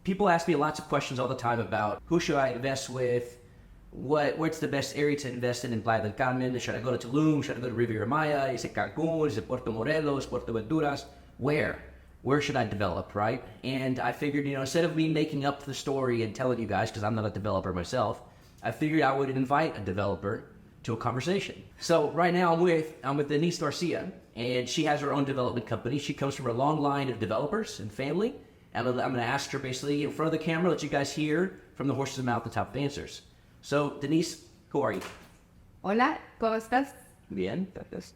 people ask me lots of questions all the time about who should I invest with, what's the best area to invest in Playa del Carmen? Should I go to Tulum? Should I go to Riviera Maya? Is it Cancun? Is it Puerto Morelos? Puerto Aventuras? Where should I develop, right? And I figured, instead of me making up the story and telling you guys, because I'm not a developer myself, I figured I would invite a developer to a conversation. So right now I'm with Denisse Garcia, and she has her own development company. She comes from a long line of developers and family. And I'm going to ask her basically in front of the camera, let you guys hear from the horse's mouth the top answers. So Denisse, who are you? Hola, ¿cómo estás? Bien, gracias.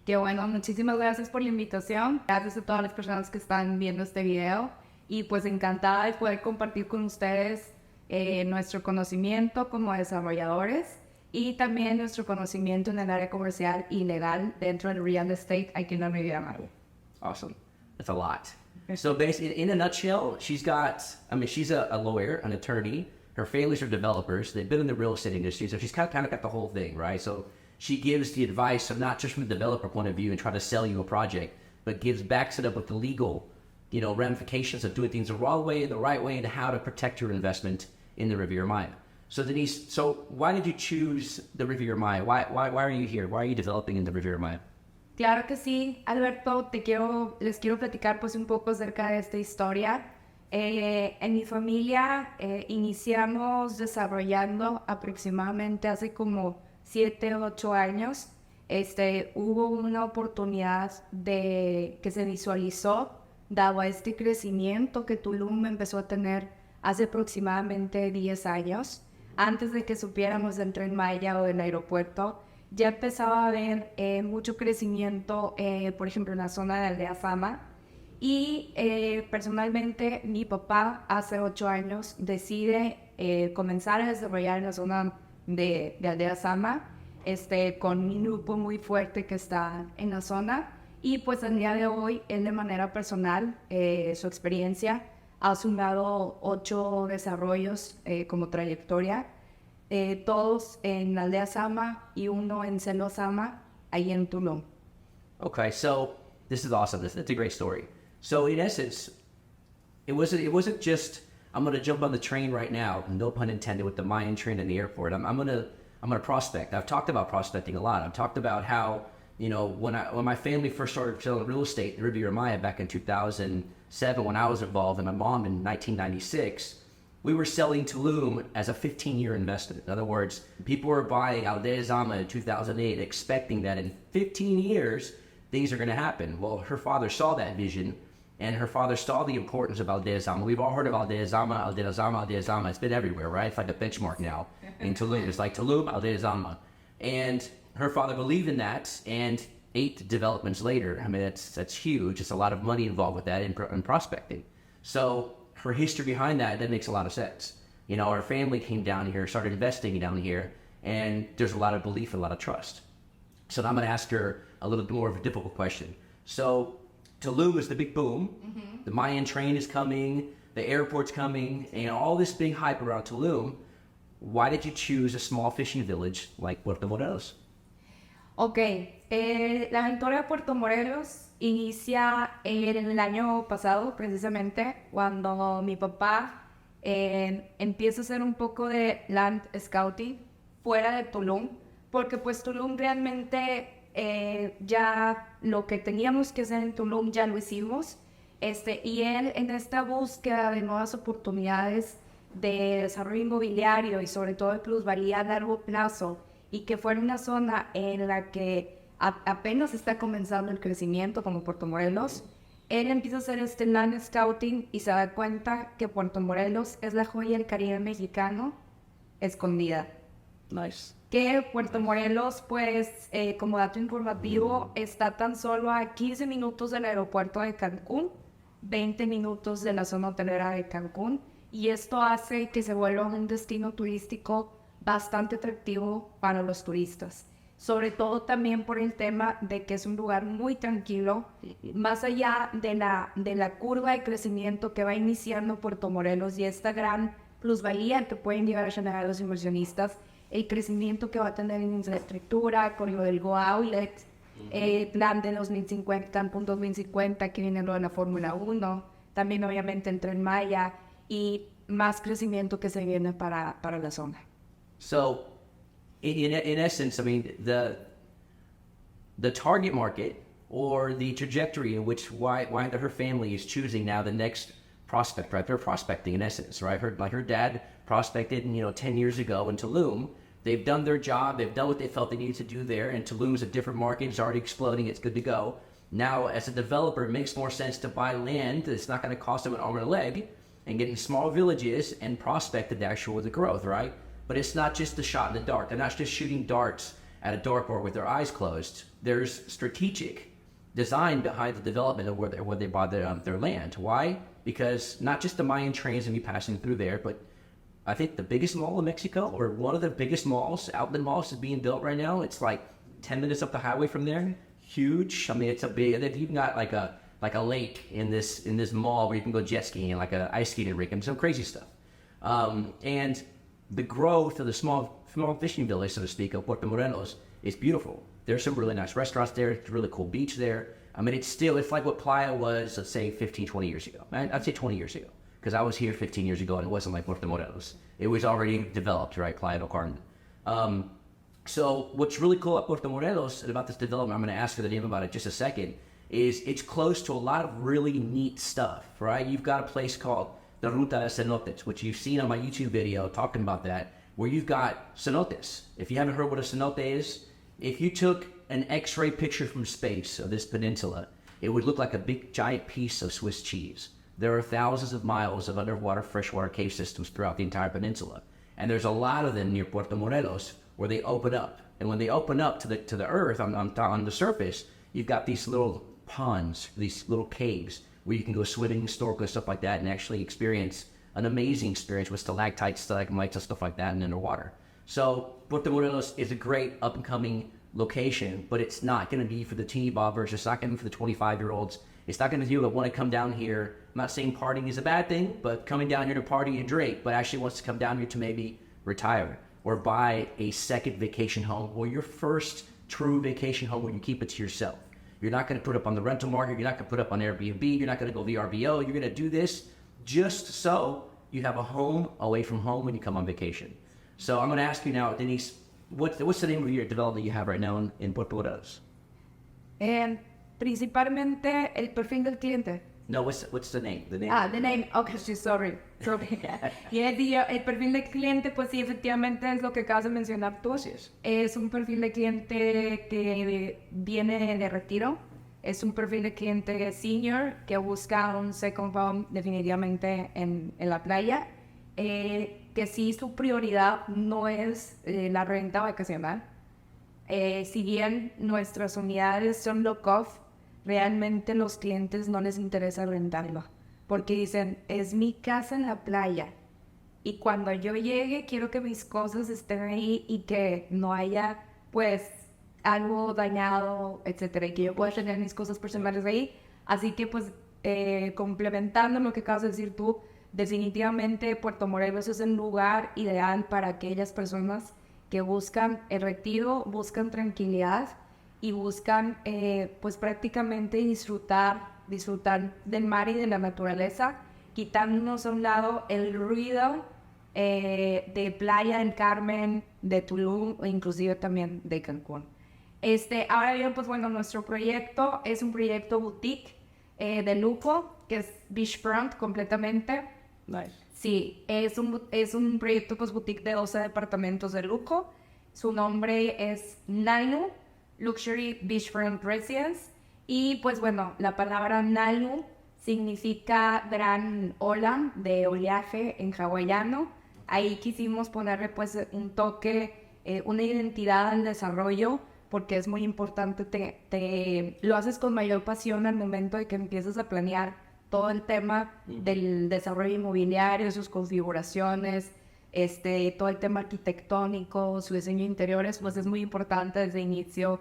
Qué bueno, muchísimas gracias por la invitación. Gracias a todas las personas que están viendo este video. Y pues encantada de poder compartir con ustedes nuestro conocimiento como desarrolladores y también nuestro conocimiento en el área comercial y legal dentro del real estate aquí en la Riviera Maya. Awesome. That's a lot. So basically, in a nutshell, she's a lawyer, an attorney. Her families are developers. They've been in the real estate industry, so she's kind of got the whole thing, right? So she gives the advice of not just from the developer point of view and try to sell you a project, but backs it up with the legal, ramifications of doing things the wrong way and the right way and how to protect your investment in the Riviera Maya. So Denisse, why did you choose the Riviera Maya? Why are you here? Why are you developing in the Riviera Maya? Claro que sí, Alberto, les quiero platicar pues un poco acerca de esta historia. En mi familia iniciamos desarrollando aproximadamente hace como 7 o 8 años. Hubo una oportunidad que se visualizó dado a este crecimiento que Tulum empezó a tener hace aproximadamente 10 años. Antes de que supiéramos del Tren Maya o del aeropuerto, ya empezaba a haber mucho crecimiento, por ejemplo, en la zona de Aldea Sama. Y personalmente, mi papá hace 8 años decide comenzar a desarrollar en la zona de Aldea Sama, con un grupo muy fuerte que está en la zona. Y pues al día de hoy, él de manera personal, su experiencia, ha sumado 8 desarrollos como trayectoria, todos en Aldea Sama y uno en Celo Sama, ahí en Tulum. Okay, so this is awesome. That's a great story. So in essence, it wasn't just I'm going to jump on the train right now, no pun intended, with the Mayan train in the airport. I'm going to prospect. I've talked about prospecting a lot. I've talked about how when my family first started selling real estate in Riviera Maya back in 2007, when I was involved, and my mom in 1996, we were selling Tulum as a 15-year investment. In other words, people were buying Aldea Zama in 2008, expecting that in 15 years things are going to happen. Well, her father saw that vision, and her father saw the importance of Aldea Zama. We've all heard of Aldea Zama, Aldea Zama, Aldea Zama. It's been everywhere, right? It's like a benchmark now in Tulum. It's like Tulum, Aldea Zama. And her father believed in that, and 8 developments later, that's huge. It's a lot of money involved with that in prospecting. So her history behind that makes a lot of sense. Our family came down here, started investing down here, and there's a lot of belief, a lot of trust. So I'm going to ask her a little bit more of a difficult question. So Tulum is the big boom. Mm-hmm. The Mayan train is coming, the airport's coming, and all this big hype around Tulum. Why did you choose a small fishing village like Puerto Morelos? Ok, la aventura de Puerto Morelos inicia en el año pasado, precisamente, cuando mi papá empieza a hacer un poco de land scouting fuera de Tulum, porque pues Tulum realmente ya lo que teníamos que hacer en Tulum ya lo hicimos, y él en esta búsqueda de nuevas oportunidades de desarrollo inmobiliario y sobre todo de plusvalía a largo plazo, y que fuera una zona en la que apenas está comenzando el crecimiento como Puerto Morelos, él empieza a hacer este land scouting y se da cuenta que Puerto Morelos es la joya del Caribe mexicano escondida. Nice. Que Puerto Morelos, pues, como dato informativo, está tan solo a 15 minutos del aeropuerto de Cancún, 20 minutos de la zona hotelera de Cancún, y esto hace que se vuelva un destino turístico bastante atractivo para los turistas, sobre todo también por el tema de que es un lugar muy tranquilo, más allá de la curva de crecimiento que va iniciando Puerto Morelos y esta gran plusvalía que pueden llegar a generar los inversionistas, el crecimiento que va a tener en infraestructura, con lo del Go Outlet, plan de 2050, punto 2050, que viene lo de la Fórmula 1, también obviamente el Tren Maya, y más crecimiento que se viene para la zona. So, in essence, I mean, the target market or the trajectory in which why her family is choosing now the next prospect, right? They're prospecting in essence, right? Her dad prospected, 10 years ago in Tulum. They've done their job. They've done what they felt they needed to do there. And Tulum's a different market. It's already exploding. It's good to go. Now, as a developer, it makes more sense to buy land that's not going to cost them an arm and a leg and get in small villages and prospect the actual the growth, right? But it's not just the shot in the dark. They're not just shooting darts at a dartboard with their eyes closed. There's strategic design behind the development of where they bought their land. Why? Because not just the Mayan trains will be passing through there, but I think the biggest mall in Mexico, or one of the biggest malls, outlet malls, is being built right now. It's like 10 minutes up the highway from there. Huge. I mean, it's a big. You've got like a lake in this mall where you can go jet skiing, like a ice skating rink, and some crazy stuff. And the growth of the small fishing village, so to speak, of Puerto Morelos is beautiful. There's some really nice restaurants there. It's a really cool beach there. I mean, it's like what Playa was, let's say, 15, 20 years ago. I'd say 20 years ago, because I was here 15 years ago, and it wasn't like Puerto Morelos. It was already developed, right, Playa del Carmen. So what's really cool about Puerto Morelos and about this development, I'm going to ask her the name about it in just a second, is it's close to a lot of really neat stuff, right? You've got a place called the Ruta de Cenotes, which you've seen on my YouTube video talking about that, where you've got cenotes. If you haven't heard what a cenote is, if you took an X-ray picture from space of this peninsula, it would look like a big giant piece of Swiss cheese. There are thousands of miles of underwater freshwater cave systems throughout the entire peninsula. And there's a lot of them near Puerto Morelos where they open up. And when they open up to the earth on the surface, you've got these little ponds, these little caves where you can go swimming, snorkel, stuff like that, and actually experience an amazing experience with stalactites, stalagmites, and stuff like that and underwater. So Puerto Morelos is a great up-and-coming location, but it's not going to be for the teeny bobbers. It's not going to be for the 25-year-olds. It's not going to be people that want to come down here. I'm not saying partying is a bad thing, but coming down here to party and drink, but actually wants to come down here to maybe retire or buy a second vacation home or your first true vacation home where you keep it to yourself. You're not going to put it up on the rental market. You're not going to put it up on Airbnb. You're not going to go VRBO. You're going to do this just so you have a home away from home when you come on vacation. So I'm going to ask you now, Denisse, what's the name of your development you have right now in Puerto Morelos? Principalmente el perfil del cliente. No, what's the name? The name. Okay, sorry. El perfil del cliente, pues sí, efectivamente es lo que acabas de mencionar tú. Es un perfil de cliente que viene de retiro. Es un perfil de cliente senior que busca un second home definitivamente en la playa. Que sí, su prioridad no es la renta vacacional. Si bien nuestras unidades son low-cost, realmente los clientes no les interesa rentarlo, porque dicen, es mi casa en la playa, y cuando yo llegue quiero que mis cosas estén ahí y que no haya, pues, algo dañado, etcétera, y que yo pueda tener mis cosas personales ahí. Así que, pues, complementando lo que acabas de decir tú, definitivamente Puerto Morelos es el lugar ideal para aquellas personas que buscan el retiro, buscan tranquilidad y buscan pues prácticamente disfrutar del mar y de la naturaleza, quitándonos a un lado el ruido de Playa del Carmen, de Tulum o inclusive también de Cancún. Ahora bien, pues bueno, nuestro proyecto es un proyecto boutique de lujo, que es beachfront completamente. Nice. Sí, es un proyecto pues boutique de 12 departamentos de lujo. Su nombre es Nalu, Luxury Beachfront Residence. Y pues bueno, la palabra Nalu significa gran ola de oleaje en hawaiano. Ahí quisimos ponerle pues un toque, una identidad al desarrollo, porque es muy importante, lo haces con mayor pasión al momento de que empiezas a planear todo el tema del desarrollo inmobiliario, sus configuraciones, todo el tema arquitectónico, su diseño de interiores, pues es muy importante desde el inicio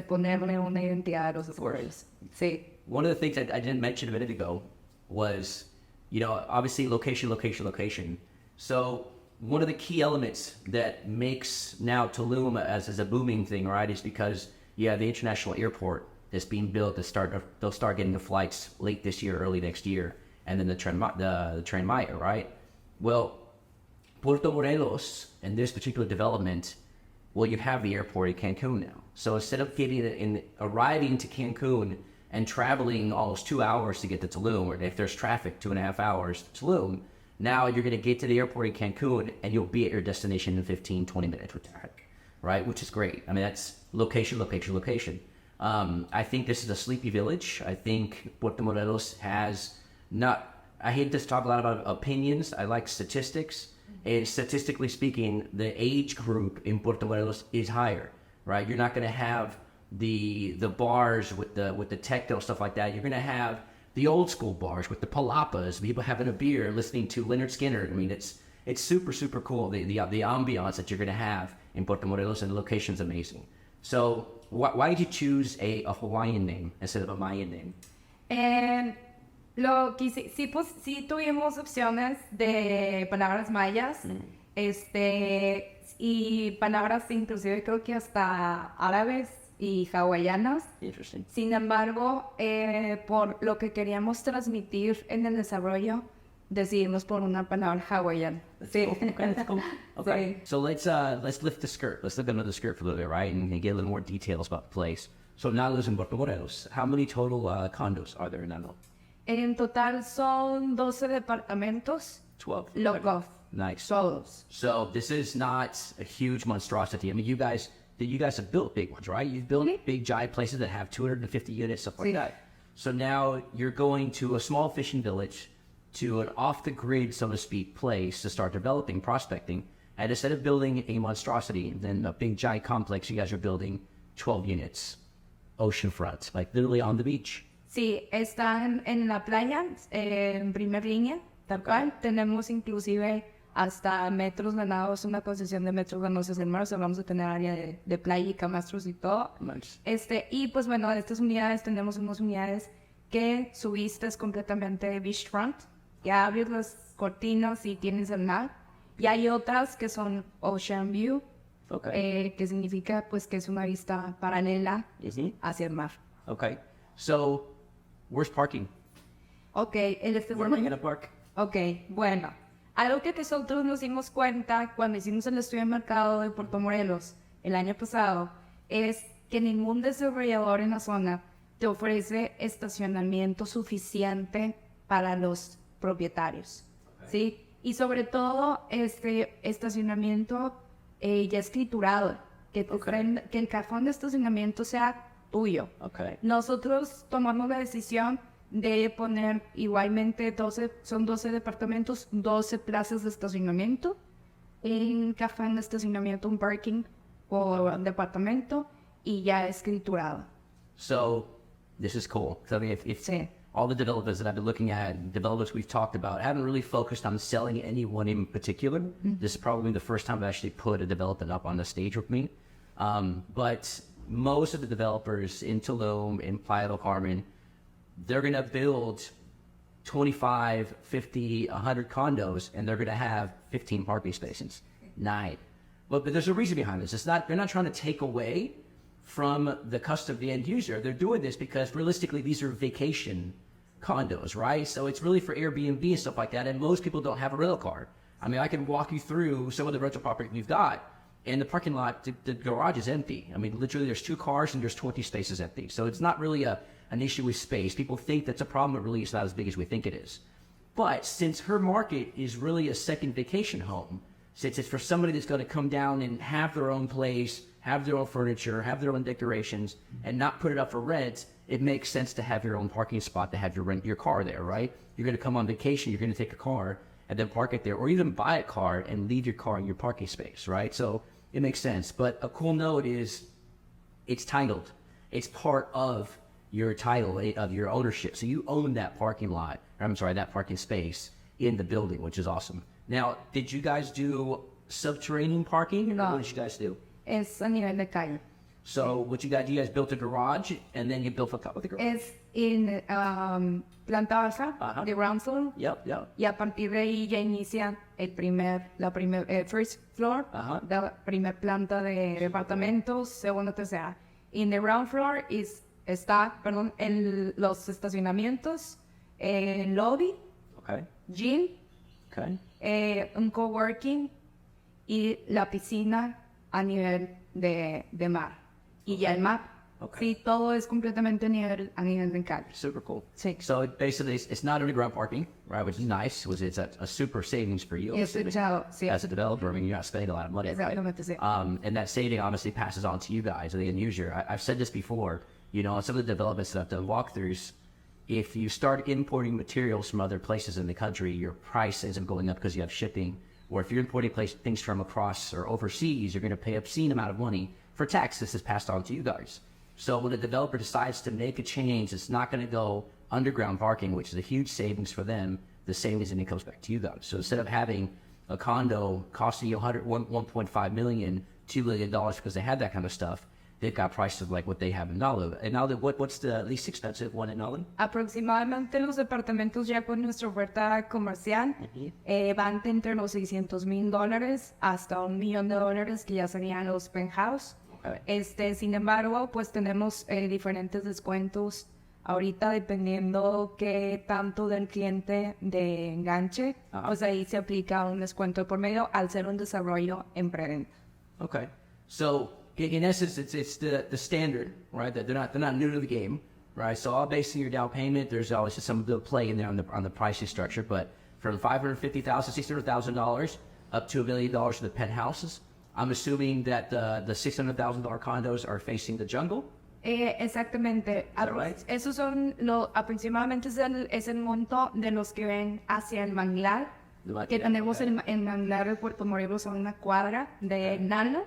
ponerle una identidad a los desarrollos. Sí. One of the things I didn't mention a minute ago was, obviously location. So one of the key elements that makes now Tulum as a booming thing, right, is because you have the international airport that's being built. They'll start getting the flights late this year, early next year, and then the Tren Maya, right? Well, Puerto Morelos and this particular development, well, you have the airport in Cancun now. So instead of arriving to Cancun and traveling almost 2 hours to get to Tulum, or if there's traffic, 2.5 hours to Tulum, now you're going to get to the airport in Cancun and you'll be at your destination in 15, 20 minutes with traffic, right? Which is great. I mean, that's location, location, location. I think this is a sleepy village. I think Puerto Morelos has not, I hate to talk a lot about opinions. I like statistics. And statistically speaking, the age group in Puerto Morelos is higher, right? You're not going to have the bars with the techno stuff like that. You're going to have the old school bars with the palapas, people having a beer, listening to Leonard Skinner. I mean, it's super, super cool. The ambiance that you're going to have in Puerto Morelos, and the location's amazing. So why did you choose a Hawaiian name instead of a Mayan name? Sí tuvimos opciones de palabras mayas, y palabras inclusive creo que hasta árabes y hawaianas. Interesting. Sin embargo, por lo que queríamos transmitir en el desarrollo, decidimos por una palabra hawaiana. Sí. Cool. Okay, that's cool. Okay. Sí. So let's lift the skirt. Let's look under the skirt for a little bit, right? And get a little more details about the place. So Nalu's in Puerto Morelos. How many total condos are there in Nalu? En total son 12 departamentos. 12. Locos. Nice. Todos. So this is not a huge monstrosity. I mean, you guys have built big ones, right? You've built big giant places that have 250 units, stuff like that. So now you're going to a small fishing village, to an off-the-grid, so to speak, place to start developing, prospecting. And instead of building a monstrosity, then a big giant complex, you guys are building 12 units, oceanfront, like literally on the beach. Sí, están en la playa, en primera línea, tal cual. Tenemos inclusive hasta metros ganados, una concesión de metros ganados en el mar, o sea, vamos a tener área de playa y camastros y todo. Nice. Y pues bueno, de estas unidades tenemos unas unidades que su vista es completamente beachfront, ya abres las cortinas y tienes el mar. Y hay otras que son ocean view, que significa pues que es una vista paralela hacia el mar. Okay, so where's parking? Okay, Where am I gonna park? Okay, bueno, algo que nosotros nos dimos cuenta cuando hicimos el estudio de mercado de Puerto Morelos el año pasado es que ningún desarrollador en la zona te ofrece estacionamiento suficiente para los propietarios, ¿sí? Y sobre todo estacionamiento ya escriturado, que el cajón de estacionamiento sea tuyo. Okay. Nosotros tomamos la decisión de poner igualmente 12 departamentos, 12 plazas de estacionamiento, en cajón de estacionamiento, un parking por departamento y ya escriturado. So this is cool. So I mean, if all the developers that I've been looking at, developers we've talked about, haven't really focused on selling anyone in particular. This is probably the first time I've actually put a development up on the stage with me. But most of the developers in Tulum, in Playa del Carmen, they're going to build 25, 50, 100 condos, and they're going to have 15 parking spaces, 9. But there's a reason behind this. They're not trying to take away from the custom of the end user. They're doing this because realistically, these are vacation condos, right? So it's really for Airbnb and stuff like that. And most people don't have a rental car. I mean, I can walk you through some of the rental property we've got. And the parking lot, the garage is empty. I mean, literally there's 2 cars and there's 20 spaces empty. So it's not really an issue with space. People think that's a problem, but really it's not as big as we think it is. But since her market is really a second vacation home, since it's for somebody that's going to come down and have their own place, have their own furniture, have their own decorations, and not put it up for rent, it makes sense to have your own parking spot, to have your car there, right? You're going to come on vacation, you're going to take a car and then park it there, or even buy a car and leave your car in your parking space, right? So it makes sense. But a cool note is it's titled. It's part of your title, of your ownership. So you own that parking lot, that parking space in the building, which is awesome. Now, did you guys do subterranean parking? No. What did you guys do? Es a nivel de calle. So you guys built a garage, and then you built on top of the garage? Es en planta baja, de ground floor. Yep. Y a partir de ahí ya inicia first floor, la primer planta de departamentos, segunda, tercera. In the ground floor los estacionamientos, el lobby, gym, un coworking y la piscina a nivel de mar. Y ya el mar. Okay. Sí, todo es completamente a nivel de calle. Super cool. Sí. So basically, it's not underground parking, right? Which is nice. It's a super savings for you. Y escuchado, sí. As a developer, I mean, you're not spending a lot of money. Exactamente, sí. And that saving obviously passes on to you guys, the end user. I've said this before, you know, on some of the developments that I've done walkthroughs, if you start importing materials from other places in the country, your price ends up going up because you have shipping. Or if you're importing things from across or overseas, you're going to pay an obscene amount of money for tax. This is passed on to you guys. So when a developer decides to make a change, it's not going to go underground parking, which is a huge savings for them. The savings and it comes back to you guys. So instead of having a condo costing you $1.5 million, $2 million because they have that kind of stuff, they've got prices like what they have in Nalu. And Nalu, what's the least expensive one in Nalu? Aproximadamente los departamentos ya con nuestra oferta comercial van entre los $600,000 hasta $1 millón, que ya serían los penthouse. Sin embargo, pues tenemos diferentes descuentos ahorita dependiendo qué tanto del cliente de enganche. O sea, ahí se aplica un descuento por medio al ser un desarrollo en preventa. Okay, so in essence, it's the standard, right? That they're not new to the game, right? So all based on your down payment, there's always just some of the play in there on the pricing structure. But from $550,000, $600,000 up to $1 million for the penthouses. I'm assuming that the $600,000 condos are facing the jungle. Exactamente. Right? Esos son aproximadamente es el monto de los que ven hacia el manglar. Que tenemos el manglar de Puerto Morelos a una cuadra de Nalu.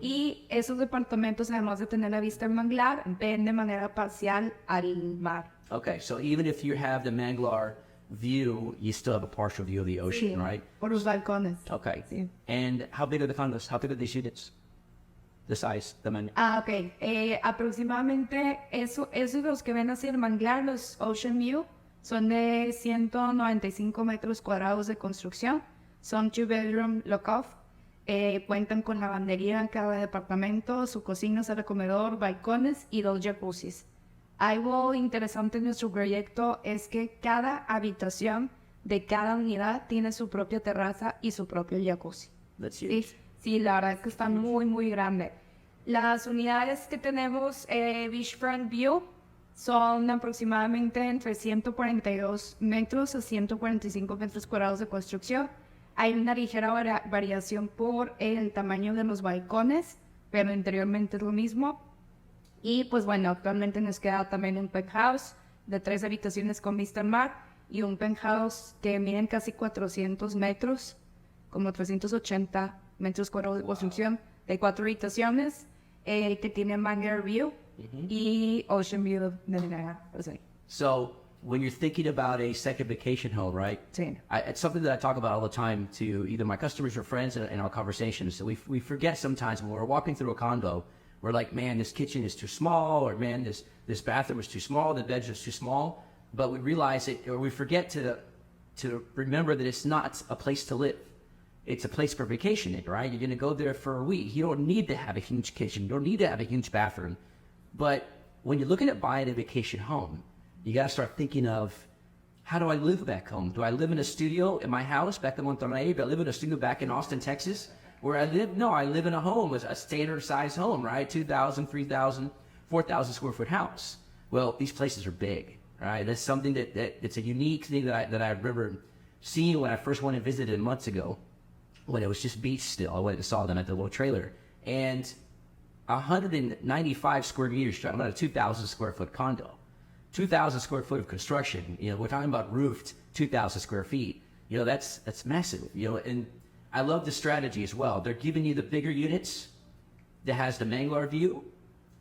Y esos departamentos, además de tener la vista al manglar, ven de manera parcial al mar. Okay, so even if you have the manglar view, you still have a partial view of the ocean, Sí, right? Por los balcones. Okay. Sí. And how big are the condos? How big are these units? The size, the menu. Ok. Aproximadamente esos los que ven hacia el manglar, los Ocean View, son de 195 metros cuadrados de construcción. Son 2-bedroom lock-off. Cuentan con lavandería en cada departamento, su cocina, sala, comedor, balcones y 2 jacuzzis. Algo interesante en nuestro proyecto es que cada habitación de cada unidad tiene su propia terraza y su propio jacuzzi. That's huge. Sí, la verdad es que están muy, muy grandes. Las unidades que tenemos Beachfront View son aproximadamente entre 142 metros a 145 metros cuadrados de construcción. Hay una ligera variación por el tamaño de los balcones, pero interiormente es lo mismo. Y pues bueno, actualmente nos queda también un penthouse de 3 habitaciones con vista al mar y un penthouse que miden casi 400 metros, como 380 metros cuadrados de construcción, de 4 habitaciones, que tiene Mangar View y Ocean View de Niagara. So when you're thinking about a second vacation home, right? Sí. It's something that I talk about all the time to either my customers or friends in our conversations. So we forget sometimes when we're walking through a condo, we're like, man, this kitchen is too small, or man, this bathroom is too small, the bedroom is too small. But we realize it, or we forget to remember that it's not a place to live. It's a place for vacationing, right? You're going to go there for a week. You don't need to have a huge kitchen. You don't need to have a huge bathroom. But when you're looking at buying a vacation home, you got to start thinking of, how do I live back home? Do I live in a studio in my house back in Monterrey? Do I live in a studio back in Austin, Texas? Where I live? No, I live in a home, a standard size home, right? 2,000, 3,000, 4,000 square foot house. Well, these places are big, right? That's something that it's a unique thing that I remember seeing when I first went and visited months ago, when it was just beach still. I went and saw them at the little trailer. And 195 square meters, I'm not a 2,000 square foot condo. 2,000 square foot of construction, you know, we're talking about roofed 2,000 square feet. You know, that's massive, you know, and I love the strategy as well. They're giving you the bigger units that has the Manglar view,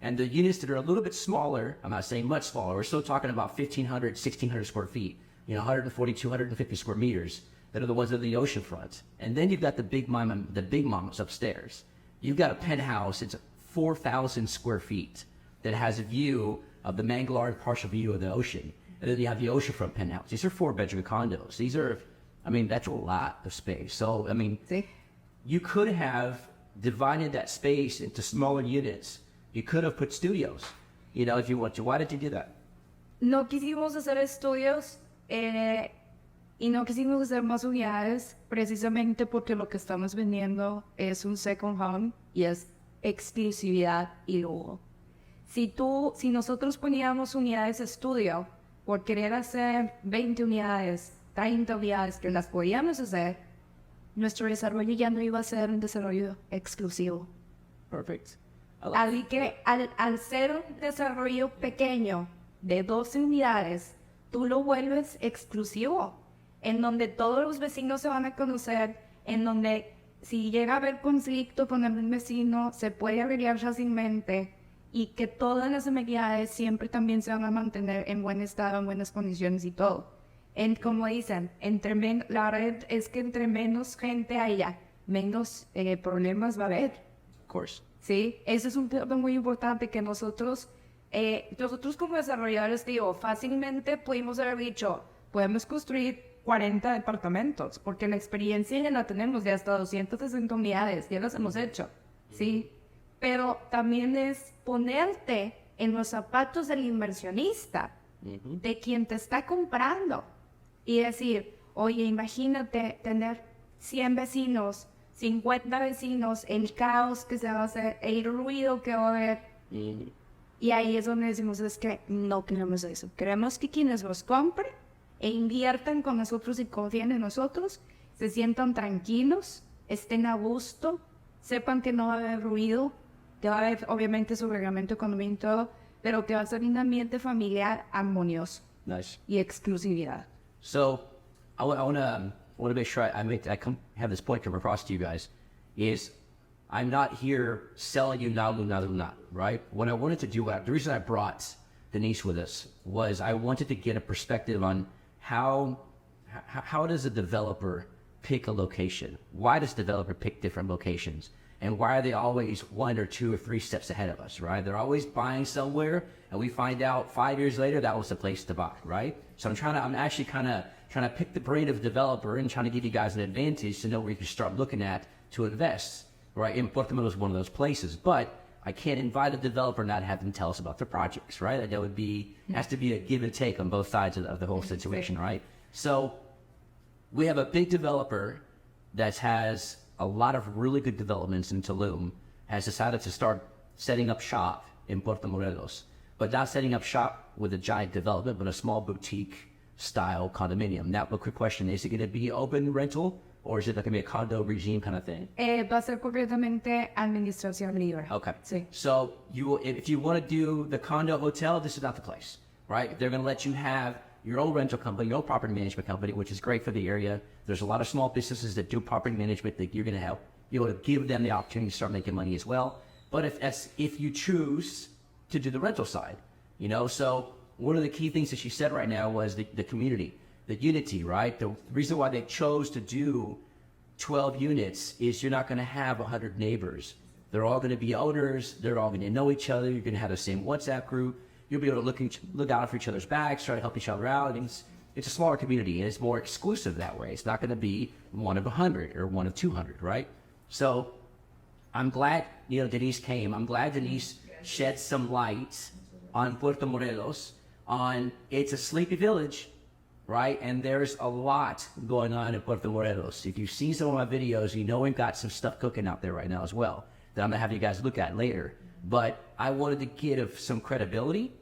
and the units that are a little bit smaller, I'm not saying much smaller, we're still talking about 1,500, 1,600 square feet, you know, 140, 250 square meters that are the ones on the ocean front. And then you've got the big mamas upstairs. You've got a penthouse, it's 4,000 square feet that has a view of the Manglar partial view of the ocean. And then you have the oceanfront penthouse. These are 4-bedroom condos. These are, I mean, that's a lot of space. So, I mean, you could have divided that space into smaller units. You could have put studios, you know, if you want to. Why did you do that? No quisimos hacer estudios Y no quisimos hacer más unidades precisamente porque lo que estamos vendiendo es un second home y es exclusividad y lujo. Si nosotros poníamos unidades estudio por querer hacer 20 unidades, 30 unidades que las podíamos hacer, nuestro desarrollo ya no iba a ser un desarrollo exclusivo. Perfect. Así que al ser un desarrollo pequeño de 12 unidades, tú lo vuelves exclusivo, en donde todos los vecinos se van a conocer, en donde si llega a haber conflicto con algún vecino, se puede arreglar fácilmente y que todas las amenidades siempre también se van a mantener en buen estado, en buenas condiciones y todo. Como dicen, la red es que entre menos gente haya, menos problemas va a haber. Of course. Sí, eso es un punto muy importante que nosotros como desarrolladores, digo, fácilmente pudimos haber dicho, podemos construir 40 departamentos, porque la experiencia ya la tenemos de hasta 260 unidades, ya las hemos hecho, ¿sí? Pero también es ponerte en los zapatos del inversionista, de quien te está comprando, y decir, oye, imagínate tener 100 vecinos, 50 vecinos, el caos que se va a hacer, el ruido que va a haber. Y ahí es donde decimos, es que no queremos eso. Queremos que quienes los compren e inviertan con nosotros y confíen en nosotros, se sientan tranquilos, estén a gusto, sepan que no va a haber ruido, que va a haber obviamente su reglamento económico y todo, pero que va a ser un ambiente familiar armonioso. Nice. Y exclusividad. So, I want to make sure have this point come across to you guys. Is I'm not here selling you Nalu, right? What I wanted to do, the reason I brought Denisse with us was I wanted to get a perspective on how does a developer pick a location? Why does a developer pick different locations? And why are they always 1 or 2 or 3 steps ahead of us, right? They're always buying somewhere, and we find out 5 years later that was the place to buy, right? So I'm actually kind of trying to pick the brain of the developer and trying to give you guys an advantage to know where you can start looking at to invest, right? And Puerto Morelos is one of those places, but I can't invite a developer and not have them tell us about their projects, right? That has to be a give and take on both sides of the whole situation, right? So we have a big developer that has a lot of really good developments in Tulum, has decided to start setting up shop in Puerto Morelos, but not setting up shop with a giant development, but a small boutique style condominium. Now, a quick question, is it going to be open rental or is it going to be a condo regime kind of thing? Va a ser completamente administración libre. Okay. Sí. So if you want to do the condo hotel, this is not the place, right? They're going to let you have your own rental company, your own property management company, which is great for the area. There's a lot of small businesses that do property management that you're going to help. You're going to give them the opportunity to start making money as well. But if you choose to do the rental side, so one of the key things that she said right now was the community, the unity, right? The reason why they chose to do 12 units is you're not going to have 100 neighbors. They're all going to be owners. They're all going to know each other. You're going to have the same WhatsApp group. You'll be able to look out for each other's backs, try to help each other out. And it's a smaller community, and it's more exclusive that way. It's not going to be 1 of 100 or 1 of 200, right? So I'm glad, Denisse came. I'm glad Denisse shed some light on Puerto Morelos, it's a sleepy village, right? And there's a lot going on in Puerto Morelos. If you've seen some of my videos, we've got some stuff cooking out there right now as well that I'm going to have you guys look at later. But I wanted to give some credibility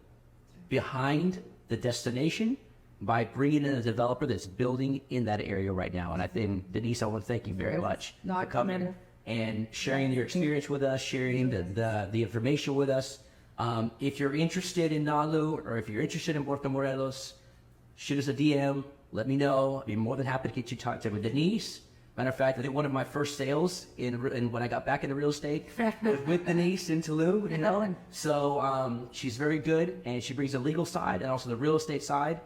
behind the destination by bringing in a developer that's building in that area right now. And I think, Denisse, I want to thank you very much for coming and sharing your experience with us, sharing the information with us. If you're interested in Nalu or if you're interested in Puerto Morelos, shoot us a DM, let me know. I'd be more than happy to get you talked with Denisse. Matter of fact, I think one of my first sales when I got back into real estate was with Denisse in Tulum, So she's very good, and she brings the legal side and also the real estate side,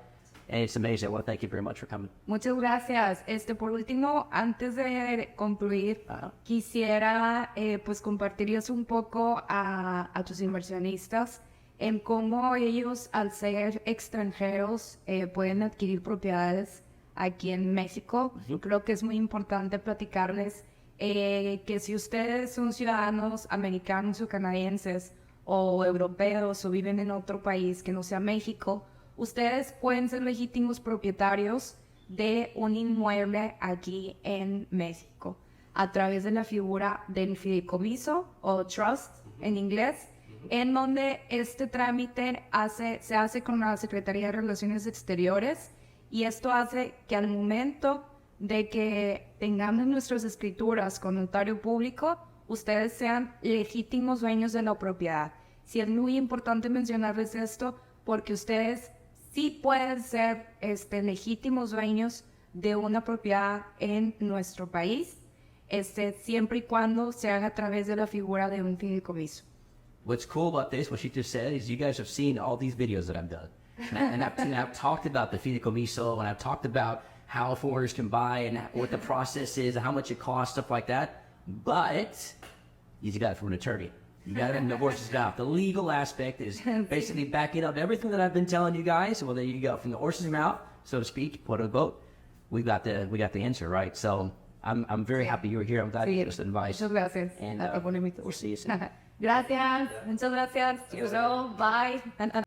and it's amazing. I want to thank you very much for coming. Muchas gracias. Por último, antes de concluir, quisiera pues compartirles un poco a tus inversionistas en cómo ellos, al ser extranjeros, pueden adquirir propiedades aquí en México. Creo que es muy importante platicarles que si ustedes son ciudadanos americanos o canadienses o europeos o viven en otro país que no sea México, ustedes pueden ser legítimos propietarios de un inmueble aquí en México a través de la figura del fideicomiso o trust en inglés, en donde este trámite se hace con la Secretaría de Relaciones Exteriores, y esto hace que al momento de que tengamos nuestras escrituras con notario público, ustedes sean legítimos dueños de la propiedad. Sí, es muy importante mencionarles esto porque ustedes sí pueden ser legítimos dueños de una propiedad en nuestro país, siempre y cuando se haga a través de la figura de un fideicomiso. What's cool about this, what she just said, is you guys have seen all these videos that I've done. And I've talked about the fideicomiso, and I've talked about how foreigners can buy and what the process is and how much it costs, stuff like that. But you got it from an attorney. You got it from the horse's mouth. The legal aspect is basically backing up everything that I've been telling you guys. Well, there you go. From the horse's mouth, so to speak, quote unquote, we got the answer, right? So I'm very happy you were here. I'm glad you gave us advice. Muchas gracias. And we'll see you soon. Gracias. Muchas gracias. Bye.